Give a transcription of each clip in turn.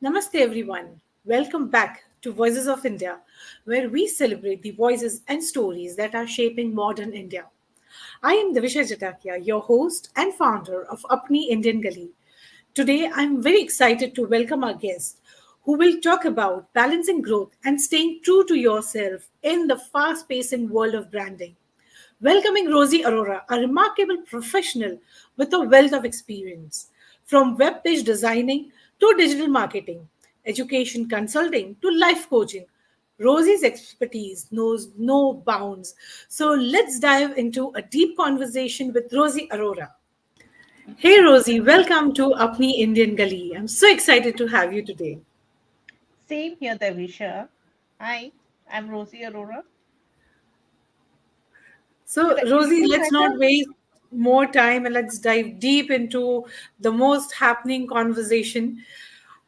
Namaste, everyone. Welcome back to Voices of India, where we celebrate the voices and stories that are shaping modern India. I am Divisha Jatakia, your host and founder of Apni Indian Gully. Today, I'm very excited to welcome our guest who will talk about balancing growth and staying true to yourself in the fast pacing world of branding. Welcoming Rosy Arora, a remarkable professional with a wealth of experience, from web page designing to digital marketing, education consulting to life coaching. Rosie's expertise knows no bounds. So let's dive into a deep conversation with Rosy Arora. Hey Rosie, welcome to Apni Indian Gully. I'm so excited to have you today. Same here, Davisha. Hi, I'm Rosy Arora. So, Should I Rosie, introduce let's not myself? waste more time and let's dive deep into the most happening conversation.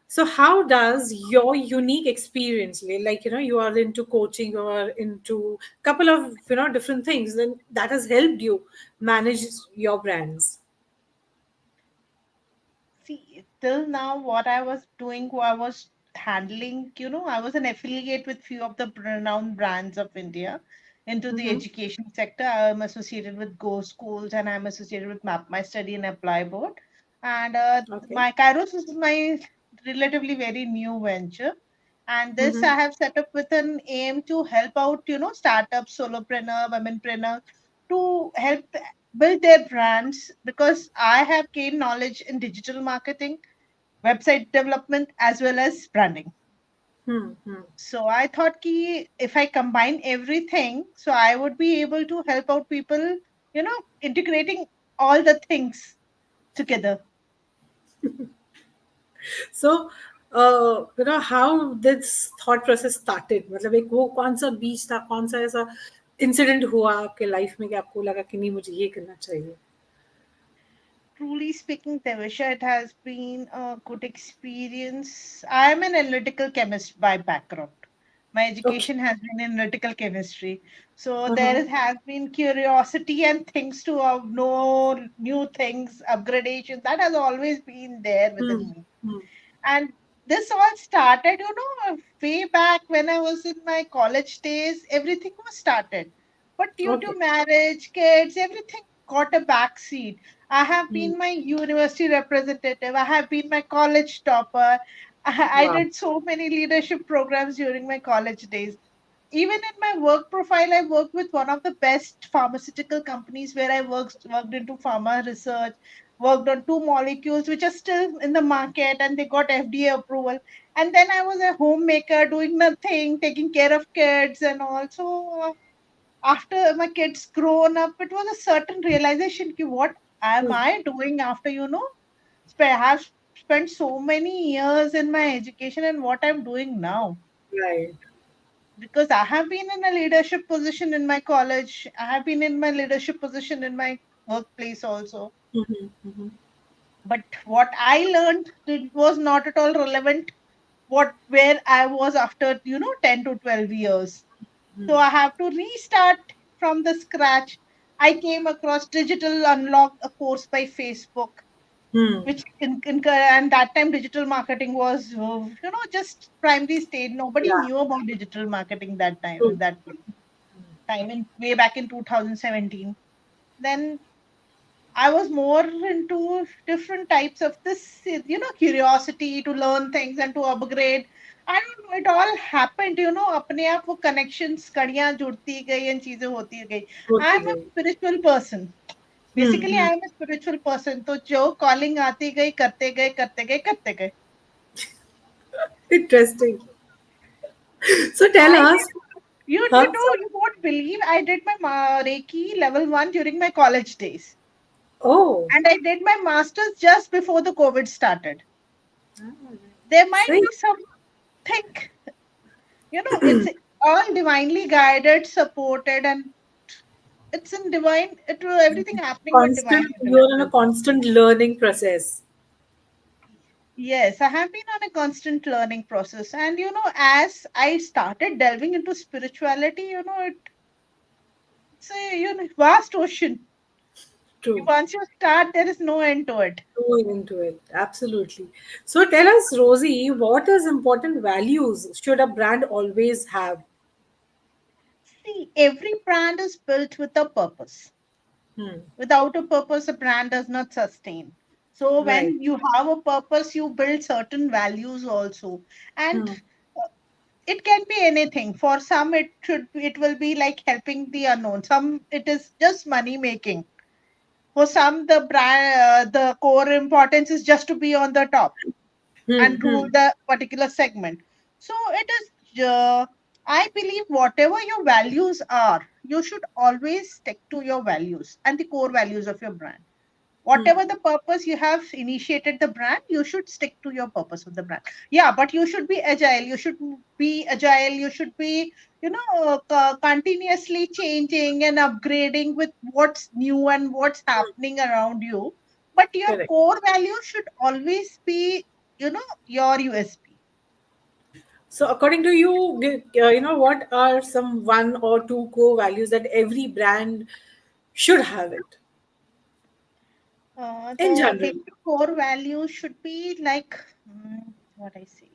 So, how does your unique experience, you are into coaching or into a couple of, different things, then that has helped you manage your brands? See, till now, what I was doing, I was handling, I was an affiliate with few of the renowned brands of India into the Mm-hmm. education sector. I'm associated with Go Schools and I'm associated with My Study and Apply Board. And Okay. my Kairos is my relatively very new venture. And this Mm-hmm. I have set up with an aim to help out, startups, solopreneur, womenpreneur to help build their brands because I have gained knowledge in digital marketing, website development, as well as branding. Mm-hmm. So I thought ki if I combine everything, so I would be able to help out people, integrating all the things together. So, how this thought process started? मतलब एक वो कौन सा बीच था, कौन सा ऐसा incident हुआ आपके लाइफ में कि आपको लगा कि नहीं मुझे ये करना चाहिए? Truly speaking, Tevisha, it has been a good experience. I am an analytical chemist by background. My Okay. education has been in analytical chemistry. So Uh-huh. has been curiosity and things to know new things, upgradation. That has always been there within Hmm. me. Hmm. And this all started, way back when I was in my college days, everything was started. But due Okay. to marriage, kids, everything got a backseat. I have Hmm. been my university representative. I have been my college topper. I Wow. did so many leadership programs during my college days. Even in my work profile, I worked with one of the best pharmaceutical companies where I worked into pharma research, worked on two molecules which are still in the market and they got FDA approval. And then I was a homemaker doing nothing, taking care of kids and also after my kids grown up, it was a certain realization ki what am Hmm. I doing after, have spent so many years in my education and what I'm doing now Right. because I have been in a leadership position in my college. I have been in my leadership position in my workplace also. Mm-hmm. Mm-hmm. But what I learned it was not at all relevant what where I was after 10 to 12 years. So I have to restart from the scratch. I came across Digital Unlock, a course by Facebook, Hmm. which and that time digital marketing was just primary stage. Nobody Yeah. knew about digital marketing that time True. in that time in way back in 2017. Then I was more into different types of this, curiosity to learn things and to upgrade. I don't know, it all happened, अपने आप वो connections कड़ियाँ जुड़ती गई and चीजें होती गई. I होती am a गई. spiritual person. Hmm. Basically, Hmm. I am a spiritual person. तो जो calling आती गई करते गए करते गए करते गए. Interesting. So tell I us. did, Huh? you won't believe I did my Reiki level 1 during my college days. Oh. And I did my master's just before the COVID started. There might Say. be something, it's all divinely guided, supported, and it's in divine, everything happening with divine Constant. You're in a intervention. constant learning process. Yes, I have been on a constant learning process. And, as I started delving into spirituality, it's a vast ocean. True. Once you start, there is no end to it. Going into it. Absolutely. So tell us, Rosie, what is important values should a brand always have? See, every brand is built with a purpose. Hmm. Without a purpose, a brand does not sustain. So Right. when you have a purpose, you build certain values also. And Hmm. it can be anything. For some, it will be like helping the unknown. Some it is just money making. For some, the core importance is just to be on the top Hmm. and rule Hmm. the particular segment. So it is, I believe, whatever your values are, you should always stick to your values and the core values of your brand. Hmm. Whatever the purpose you have initiated the brand, you should stick to your purpose of the brand. Yeah, but you should be agile. You should be, continuously changing and upgrading with what's new and what's happening around you. But your Correct. core value should always be, your USP. So according to you, what are some one or two core values that every brand should have it in The general? basic core value should be like, what I say.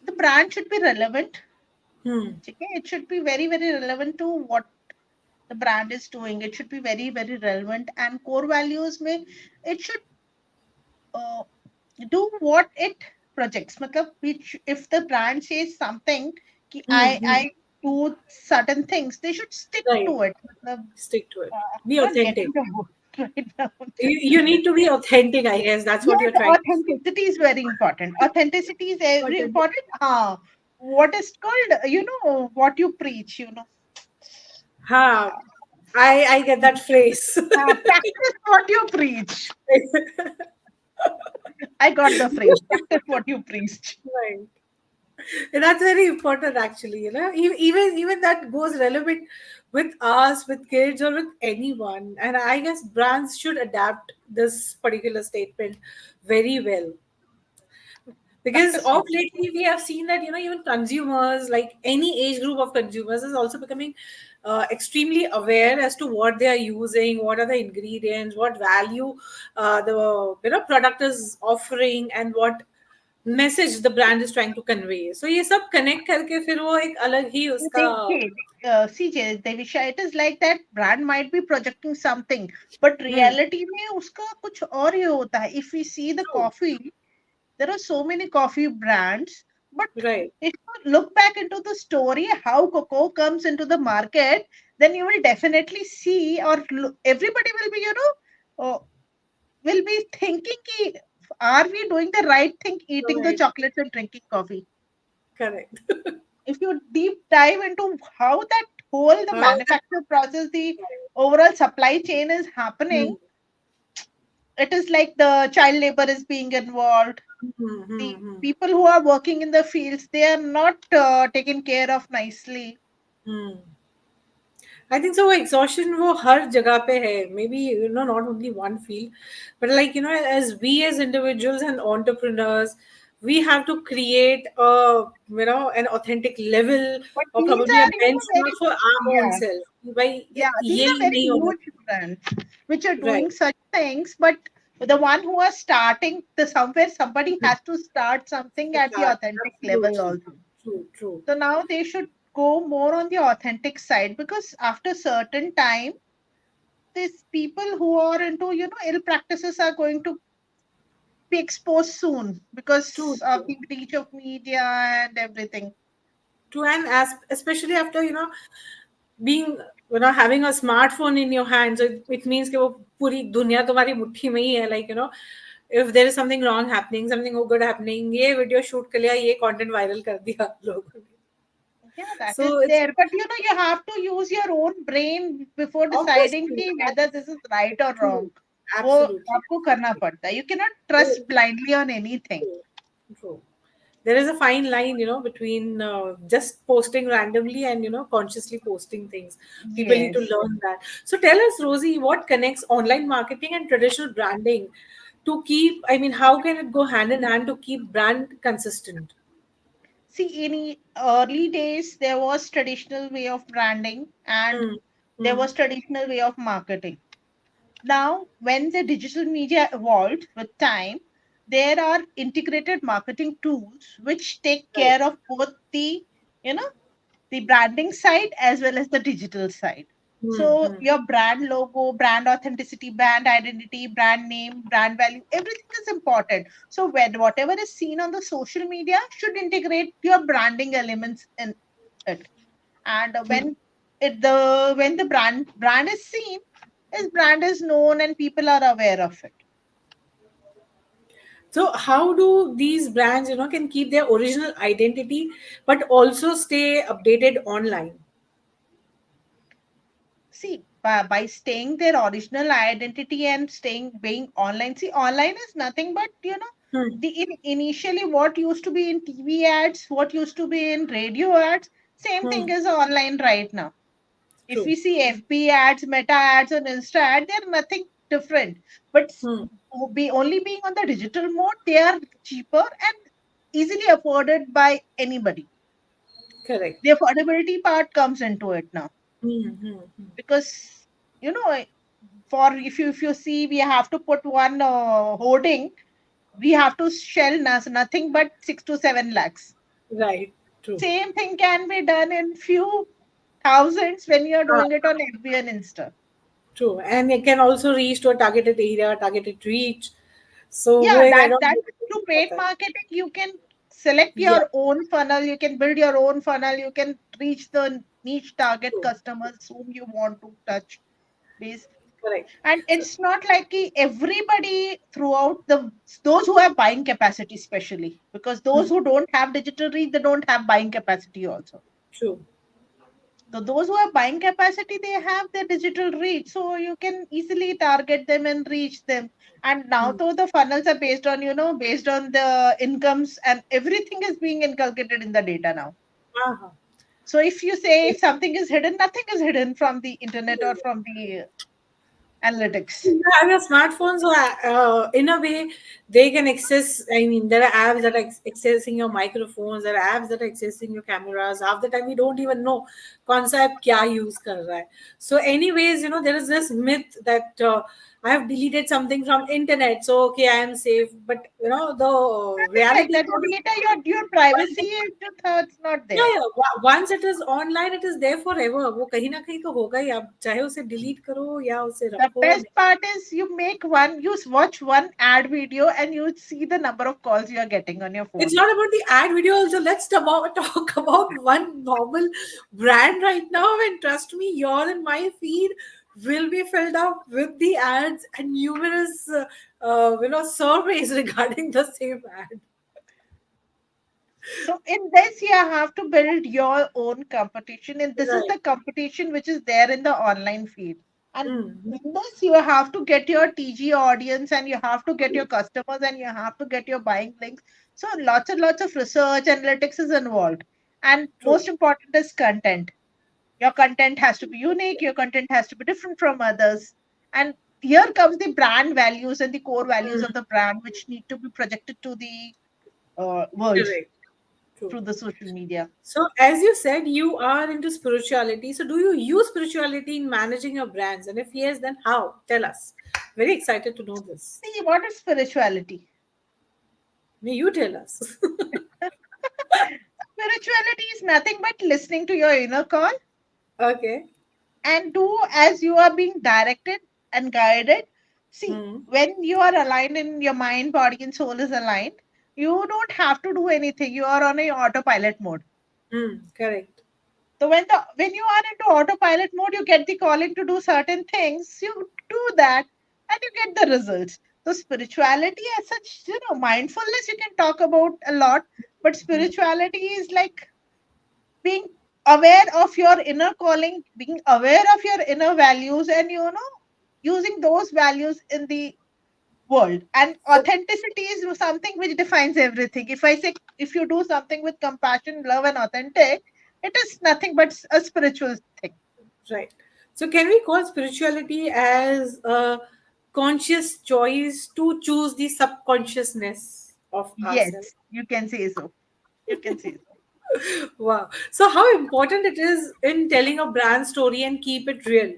The brand should be relevant. Hmm. Okay, it should be very, very relevant to what the brand is doing. It should be very, very relevant. And core values may, it should uh, do what it projects. Matlab, which if the brand says something, ki Hmm. Hmm. I do certain things, they should stick Right. to it. Matlab, Stick to it. I'm Be not getting authentic. the word right now. You need to be authentic, I guess. That's what Yeah, you're the trying to say. authenticity is very important. Authenticity is very Authentic. important. What is called, what you preach, Ha. I get that phrase. Practice what you preach. I got the phrase. Practice what you preach. Right. And that's very important, actually. Even that goes relevant with us, with kids, or with anyone. And I guess brands should adapt this particular statement very well. Because Practice of what you lately, we have seen that even consumers, like any age group of consumers, is also becoming extremely aware as to what they are using, what are the ingredients, what value the product is offering, and what message the brand is trying to convey. So ये सब connect करके फिर वो एक अलग ही उसका देखिए, CJ, Devisha, it is like that brand might be projecting something, but hmm, reality में उसका कुछ और ही होता है. If we see the true, coffee, there are so many coffee brands, but right, if you look back into the story, how cocoa comes into the market, then you will definitely see, or everybody will be, will be thinking, ki, are we doing the right thing eating the right, chocolates and drinking coffee? correct. If you deep dive into how that whole the How that manufacture process, the overall supply chain is hmm, happening, it is like the child labor is being involved. hmm, The hmm, hmm, people who are working in the fields, they are not taken care of nicely. hmm. I think so. Exhaustion वो हर जगह पे है. Maybe not only one field, but like as we as individuals and entrepreneurs, we have to create a an authentic level But or these probably a are, benchmark very, for our own yeah, self. भाई yeah, these यही are very नहीं होना huge brands which are right. doing such things. But the one who are starting, the somewhere somebody has to start something at the Start. authentic level Absolutely also. true. True. So now they should go more on the authentic side, because after certain time, these people who are into ill practices are going to be exposed soon True. because of True. the reach of media and everything. True. And as especially after being having a smartphone in your hands, it means कि वो पूरी दुनिया तुम्हारी मुट्ठी में ही है. Like if there is something wrong happening, something good happening, ये video shoot कर लिया, ये कंटेंट वायरल कर दिया लोगों ने. Yeah, that is So it's there. But you have to use your own brain before deciding obviously कि whether this is right or true. wrong. वो Absolutely. आपको करना पड़ता है. You cannot True. trust blindly on anything. True. There is a fine line, between just posting randomly and consciously posting things. People need to Yes. learn that. So tell us, Rosie, what connects online marketing and traditional branding to keep? I mean, how can it go hand in hand to keep brand consistent? See, in early days, there was traditional way of branding, and Hmm. There Mm. was traditional way of marketing. Now, when the digital media evolved with time, there are integrated marketing tools which take Right. care of both the, you know, the branding side as well as the digital side. So Mm-hmm. your brand logo, brand authenticity, brand identity, brand name, brand value, everything is important. So when whatever is seen on the social media should integrate your branding elements in it. And when the brand is seen, his brand is known and people are aware of it. So how do these brands, can keep their original identity but also stay updated online? See, by staying their original identity and staying being online. See, online is nothing but Hmm. initially what used to be in TV ads, what used to be in radio ads, same thing Hmm. is online right now. If True. we see FB ads, Meta ads, and Insta ads, they're nothing different. But Hmm. only being on the digital mode, they are cheaper and easily afforded by anybody. Correct. The affordability part comes into it now Hmm. Hmm. Hmm. because you know for if you see we have to put one hoarding, we have to shell nothing but 6 to 7 lakhs. Right. True. Same thing can be done in few thousands when you're Ah, doing it on FB and Insta. true. And it can also reach to a targeted area, targeted reach. So Yeah, going, I that don't that think through about paid that. marketing you can select Yeah. your own funnel, you can build your own funnel, you can reach the niche target True. customers whom you want to touch base. Correct. And So it's not like everybody throughout the those who have buying capacity especially, because those hmm, who don't have digital reach they don't have buying capacity also. true. So those who have buying capacity they have their digital reach, so you can easily target them and reach them. And now Hmm. though the funnels are based on based on the incomes and everything is being inculcated in the data now. Uh-huh. So if you say if something is hidden, nothing is hidden from the internet or from the analytics. You have your smartphone, so in a way, they can access. I mean, there are apps that are accessing your microphones. There are apps that are accessing your cameras. Half the time, we don't even know concept kya use kar raha hai. So, anyways, there is this myth that I have deleted something from internet, so okay, I am safe. But the Nothing like reality that. is The what data, your once privacy it, is just how it's not yeah, there. yeah. Once it is online, it is there forever. वो कहीं ना कहीं तो होगा ही. आप चाहे उसे delete करो या उसे The रखो. best part is you watch one ad video and you see the number of calls you are getting on your It's phone. not about the ad video also. Let's talk about one normal brand right now. And trust me, your and my feed will be filled up with the ads and numerous, surveys regarding the same ad. So in this, you have to build your own competition, and this is Right. the competition which is there in the online field. And Mm. in this, you have to get your TG audience, and you have to get your customers, and you have to get your buying links. So lots and lots of research analytics is involved, and True. most important is content. Your content has to be unique. Your content has to be different from others. And here comes the brand values and the core values Mm. of the brand, which need to be projected to the world Correct. True. through the social media. So, as you said, you are into spirituality. So, do you use spirituality in managing your brands? And if yes, then how? Tell us. Very excited to know this. See, what is spirituality? May you tell us. Spirituality is nothing but listening to your inner call Okay. and do as you are being directed and guided. See, Hmm. when you are aligned in your mind, body, and soul is aligned, you don't have to do anything. You are on a autopilot mode. Hmm. Correct. So when you are into autopilot mode, you get the calling to do certain things. You do that, and you get the results. So spirituality, as such, mindfulness you can talk about a lot, but spirituality is like being aware of your inner calling, being aware of your inner values, and using those values in the world. And So, authenticity is something which defines everything. If I say if you do something with compassion, love, and authentic, it is nothing but a spiritual thing. right. So, can we call spirituality as a conscious choice to choose the subconsciousness of ourselves? Yes, you can say so. You can say so. Wow. So, how important it is in telling a brand story and keep it real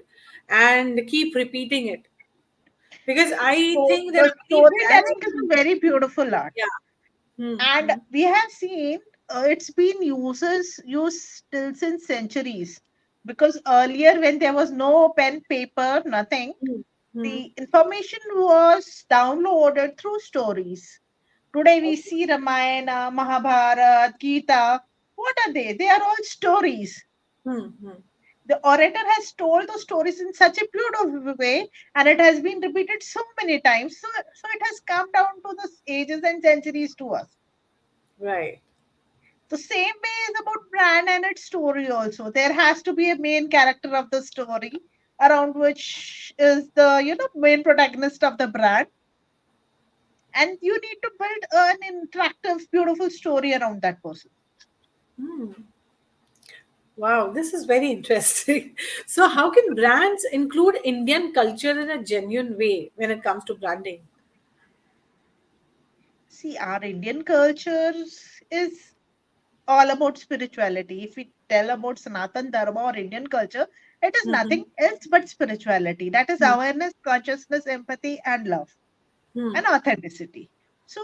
and keep repeating it? Because I So think there the are many brands. storytelling is a very beautiful art. Yeah. Hmm. And Hmm. we have seen it's been used still since centuries, because earlier when there was no pen paper, nothing, Hmm. Hmm. the information was downloaded through stories. Today we Okay. see Ramayana, Mahabharata, Gita. What are they are all stories. Hmm. Hmm. The orator has told those stories in such a beautiful way, and it has been repeated so many times, so it has come down to the ages and centuries to us. Right. The same way is about brand and its story also. There has to be a main character of the story, around which is the main protagonist of the brand, and you need to build an interactive, beautiful story around that person. Hmm. Wow, this is very interesting. So, how can brands include Indian culture in a genuine way when it comes to branding? See, our Indian culture is all about spirituality. If we tell about Sanatan Dharma or Indian culture, it is Mm-hmm. nothing else but spirituality. That is Hmm. awareness, consciousness, empathy, and love, Hmm. and authenticity. So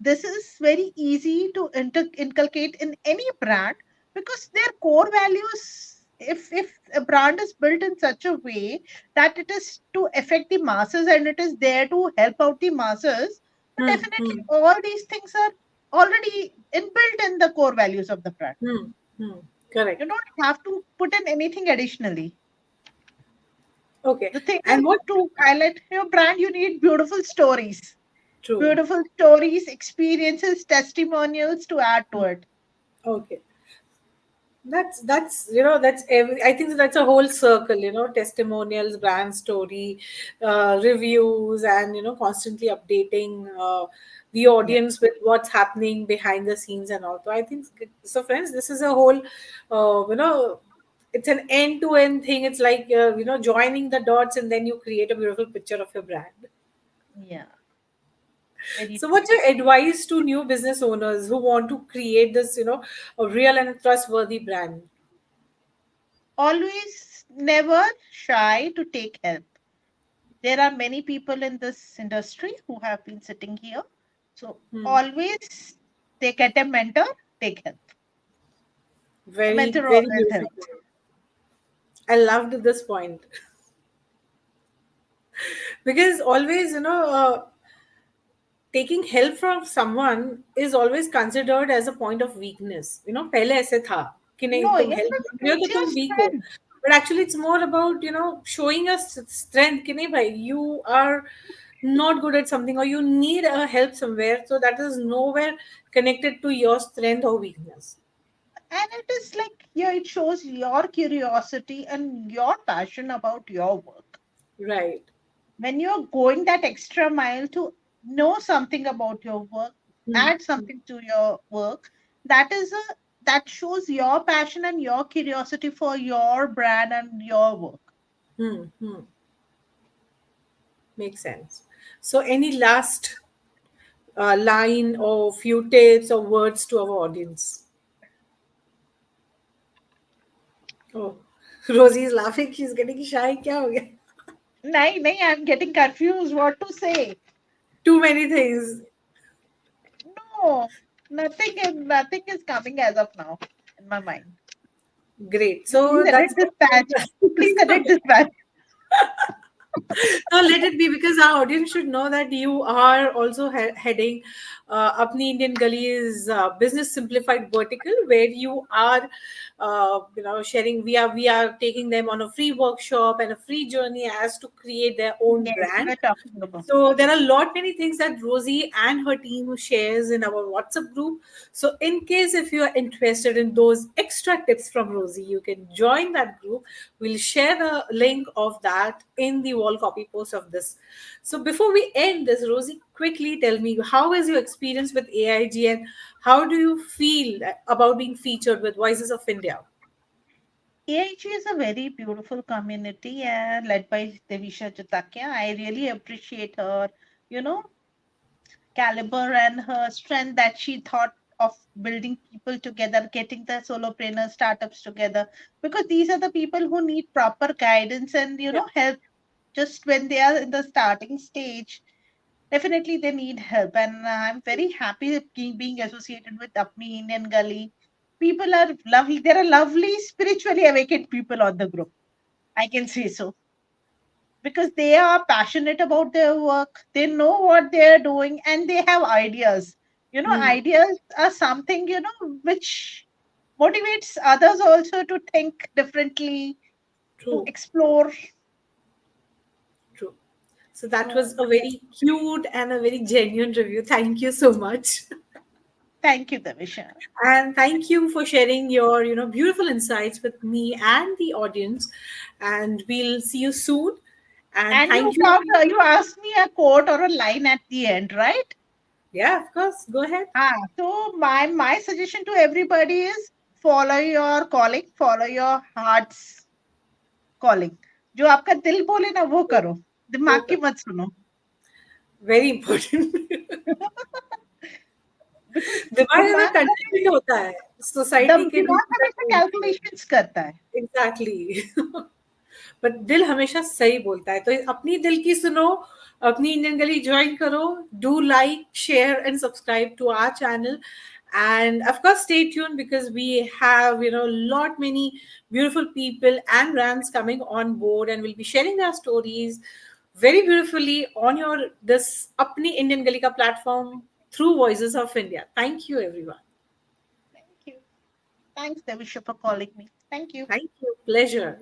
this is very easy to inculcate in any brand, because their core values. If a brand is built in such a way that it is to affect the masses and it is there to help out the masses, then Hmm. definitely Hmm. all these things are already inbuilt in the core values of the brand. Hmm. Hmm. You Correct. don't have to put in anything additionally. Okay. The thing is, And what? to highlight your brand, you need beautiful stories. True. Beautiful stories, experiences, testimonials to add to it. Okay. That's that's every. I think that's a whole circle. Testimonials, brand story, reviews, and constantly updating the Yeah. audience with what's happening behind the scenes and all. So I think so, friends. This is a whole, it's an end-to-end thing. It's like joining the dots, and then you create a beautiful picture of your brand. Yeah. Very So, true. what's your advice to new business owners who want to create this, a real and trustworthy brand? Always never shy to take help. There are many people in this industry who have been sitting here. So Hmm. always they get a mentor, take help. A Very, mentor very always beautiful. helps. I loved this point because always, taking help from someone is always considered as a point of weakness. पहले ऐसे था कि नहीं No, तुम yes, help मांग रहे हो तो it's your तुम weak हो. strength. But actually, it's more about showing us strength. कि नहीं भाई, you are not good at something or you need a help somewhere, so that is nowhere connected to your strength or weakness. And it is like, yeah, it shows your curiosity and your passion about your work. Right. When you're going that extra mile to know something about your work, Hmm. add something to your work, that is a that shows your passion and your curiosity for your brand and your work. Hmm. Hmm. Makes sense. So, any last line or few tips or words to our audience? Oh, Rosie is laughing. She's getting shy. क्या हो गया? Nay, I'm getting confused what to say. Too many things. No, nothing is coming as of now in my mind. Great. Please So edit that's this batch. please Please come. edit this batch. Now let it be because our audience should know that you are also heading Apni Indian Gully's business simplified vertical, where you are, sharing. We are taking them on a free workshop and a free journey as to create their own Yes, you brand. were talking about. So there are a lot many things that Rosie and her team shares in our WhatsApp group. So in case if you are interested in those extra tips from Rosie, you can join that group. We'll share the link of that in the wall copy post of this. So before we end this, Rosie, quickly tell me how is your experience with AIG and how do you feel about being featured with Voices of India? AIG is a very beautiful community led by Devisha Jatakia. I really appreciate her, you know, caliber and her strength that she thought of building people together, getting the solopreneur startups together, because these are the people who need proper guidance and Yeah. help just when they are in the starting stage. Definitely they need help, and I'm very happy being associated with Apni Indian Gully. People are lovely. There are lovely spiritually awakened people on the group. I can say so, because they are passionate about their work. They know what they are doing, and they have ideas. Hmm. Ideas are something which motivates others also to think differently, to True. explore. True. So that was So, a very cute and a very genuine review. Thank you so much. thank you, Davisha. And thank you for sharing your, beautiful insights with me and the audience. And we'll see you soon. And And thank you. you asked me a quote or a line at the end, right? Yeah, of course. Go ahead. So my suggestion to everybody is follow your calling, follow your heart's calling. जो आपका दिल बोले ना वो करो, दिमाग की Okay. मत सुनो. Very important. Because दिमाग अगर दिमाग कंफ्यूज होता है सोसाइटी के दिमाग डिसीजन हमेशा लेने में. कैलकुलेशंस करता है. एग्जैक्टली. बट दिल हमेशा सही बोलता है, तो अपनी दिल की सुनो. अपनी इंडियन गली ज्वाइन करो. Do like, share and subscribe to our channel. And of course, stay tuned because we have, lot many beautiful people and brands coming on board, and we'll be sharing their stories very beautifully on your this Apni Indian Gali ka platform through Voices of India. Thank you, everyone. Thank you. Thanks, Devisha, for calling me. Thank you. Thank you. Pleasure.